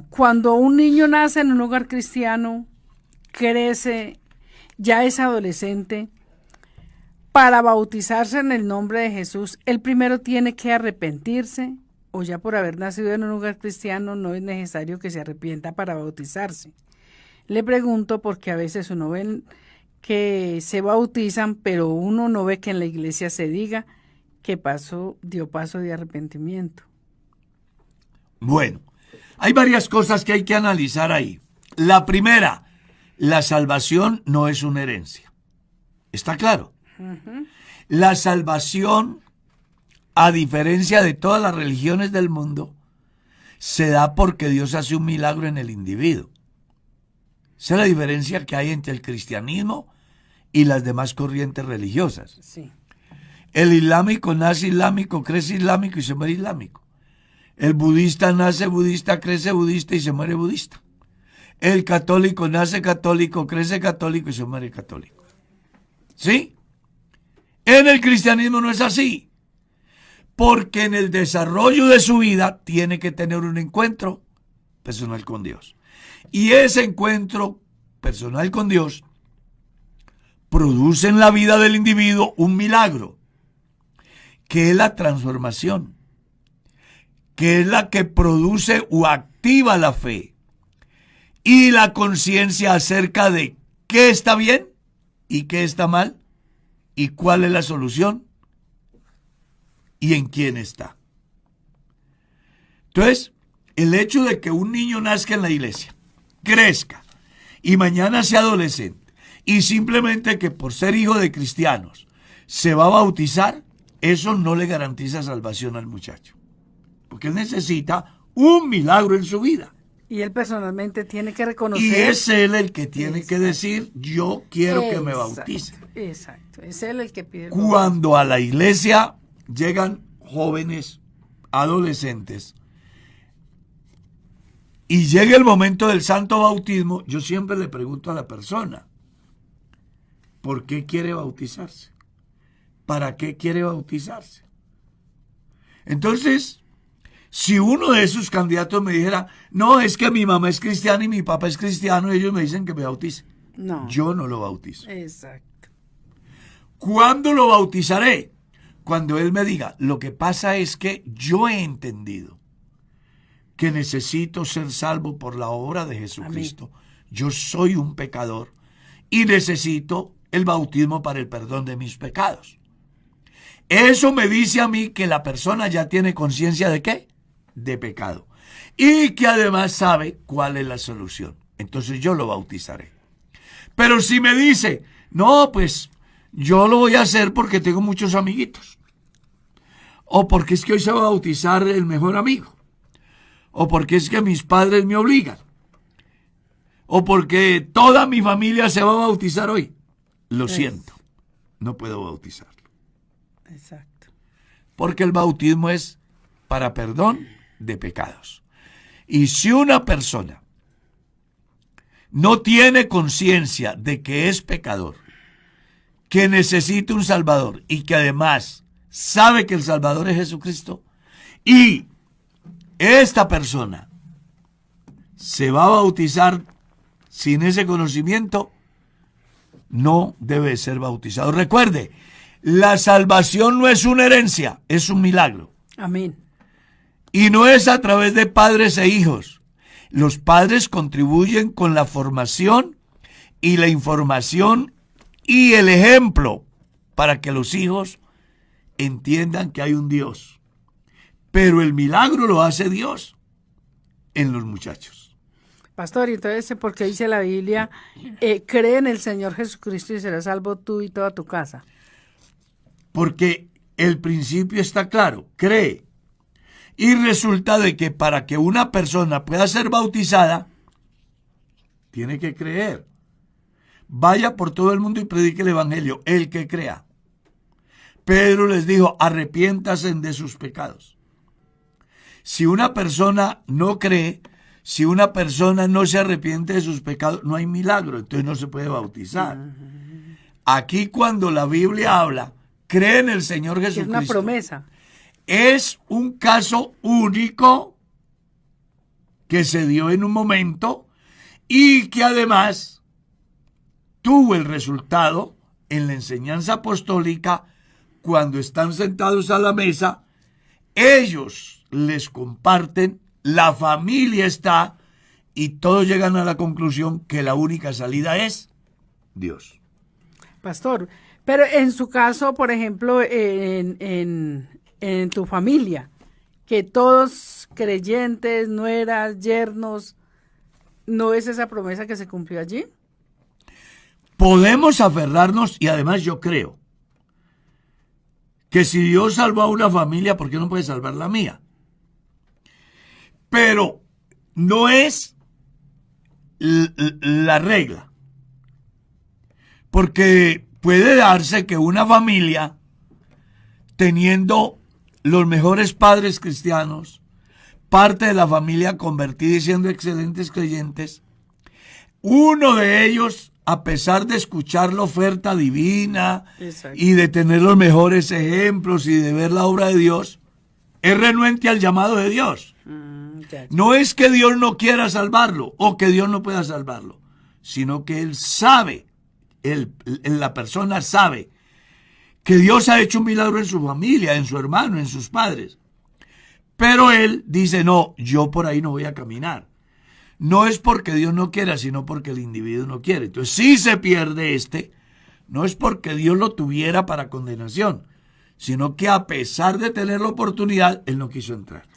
Cuando un niño nace en un hogar cristiano, crece, ya es adolescente, para bautizarse en el nombre de Jesús, él primero tiene que arrepentirse, o ya por haber nacido en un hogar cristiano no es necesario que se arrepienta para bautizarse. Le pregunto porque a veces uno ve que se bautizan, pero uno no ve que en la iglesia se diga que dio paso de arrepentimiento. Bueno, hay varias cosas que hay que analizar ahí. La primera, la salvación no es una herencia. ¿Está claro? La salvación, a diferencia de todas las religiones del mundo, se da porque Dios hace un milagro en el individuo. Esa es la diferencia que hay entre el cristianismo y las demás corrientes religiosas. Sí. El islámico nace islámico, crece islámico y se muere islámico. El budista nace budista, crece budista y se muere budista. El católico nace católico, crece católico y se muere católico. ¿Sí? En el cristianismo no es así. Porque en el desarrollo de su vida tiene que tener un encuentro personal con Dios. Y ese encuentro personal con Dios produce en la vida del individuo un milagro, que es la transformación, que es la que produce o activa la fe y la conciencia acerca de qué está bien y qué está mal y cuál es la solución y en quién está. Entonces, el hecho de que un niño nazca en la iglesia, crezca y mañana sea adolescente y simplemente que por ser hijo de cristianos se va a bautizar, eso no le garantiza salvación al muchacho. Porque él necesita un milagro en su vida. Y él personalmente tiene que reconocer. Y es él el que tiene que decir, yo quiero que me bautice. Exacto, es él el que pide. Cuando a la iglesia llegan jóvenes, adolescentes, y llega el momento del santo bautismo, yo siempre le pregunto a la persona, ¿por qué quiere bautizarse? ¿Para qué quiere bautizarse? Entonces, si uno de esos candidatos me dijera, no, es que mi mamá es cristiana y mi papá es cristiano, y ellos me dicen que me bautice. No. Yo no lo bautizo. Exacto. ¿Cuándo lo bautizaré? Cuando él me diga, lo que pasa es que yo he entendido que necesito ser salvo por la obra de Jesucristo. Amén. Yo soy un pecador y necesito el bautismo para el perdón de mis pecados. Eso me dice a mí que la persona ya tiene conciencia de ¿qué? De pecado. Y que además sabe cuál es la solución. Entonces yo lo bautizaré. Pero si me dice, no, pues yo lo voy a hacer porque tengo muchos amiguitos. O porque es que hoy se va a bautizar el mejor amigo. O porque es que mis padres me obligan. O porque toda mi familia se va a bautizar hoy. Lo siento, no puedo bautizarlo. Exacto. Porque el bautismo es para perdón de pecados. Y si una persona no tiene conciencia de que es pecador, que necesita un Salvador y que además sabe que el Salvador es Jesucristo, y esta persona se va a bautizar sin ese conocimiento, no debe ser bautizado. Recuerde, la salvación no es una herencia, es un milagro. Amén. Y no es a través de padres e hijos. Los padres contribuyen con la formación y la información y el ejemplo para que los hijos entiendan que hay un Dios. Pero el milagro lo hace Dios en los muchachos. Pastor, y entonces, porque dice la Biblia, cree en el Señor Jesucristo y serás salvo tú y toda tu casa. Porque el principio está claro, cree. Y resulta de que para que una persona pueda ser bautizada, tiene que creer. Vaya por todo el mundo y predique el evangelio, el que crea. Pedro les dijo, arrepiéntase de sus pecados. Si una persona no cree, si una persona no se arrepiente de sus pecados, no hay milagro, entonces no se puede bautizar. Aquí cuando la Biblia habla, cree en el Señor Jesucristo. Es una promesa. Es un caso único que se dio en un momento y que además tuvo el resultado en la enseñanza apostólica cuando están sentados a la mesa, ellos les comparten, la familia está y todos llegan a la conclusión que la única salida es Dios. Pastor, pero en su caso, por ejemplo, en tu familia, que todos creyentes, nueras, yernos, ¿no es esa promesa que se cumplió allí? Podemos aferrarnos y además yo creo que si Dios salvó a una familia, ¿por qué no puede salvar la mía? Pero no es la regla. Porque puede darse que una familia, teniendo los mejores padres cristianos, parte de la familia convertida y siendo excelentes creyentes, uno de ellos, a pesar de escuchar la oferta divina y de tener los mejores ejemplos y de ver la obra de Dios, es renuente al llamado de Dios. No es que Dios no quiera salvarlo o que Dios no pueda salvarlo, sino que él sabe, la persona sabe que Dios ha hecho un milagro en su familia, en su hermano, en sus padres. Pero él dice, no, yo por ahí no voy a caminar. No es porque Dios no quiera, sino porque el individuo no quiere. Entonces, si se pierde no es porque Dios lo tuviera para condenación, sino que a pesar de tener la oportunidad, él no quiso entrar.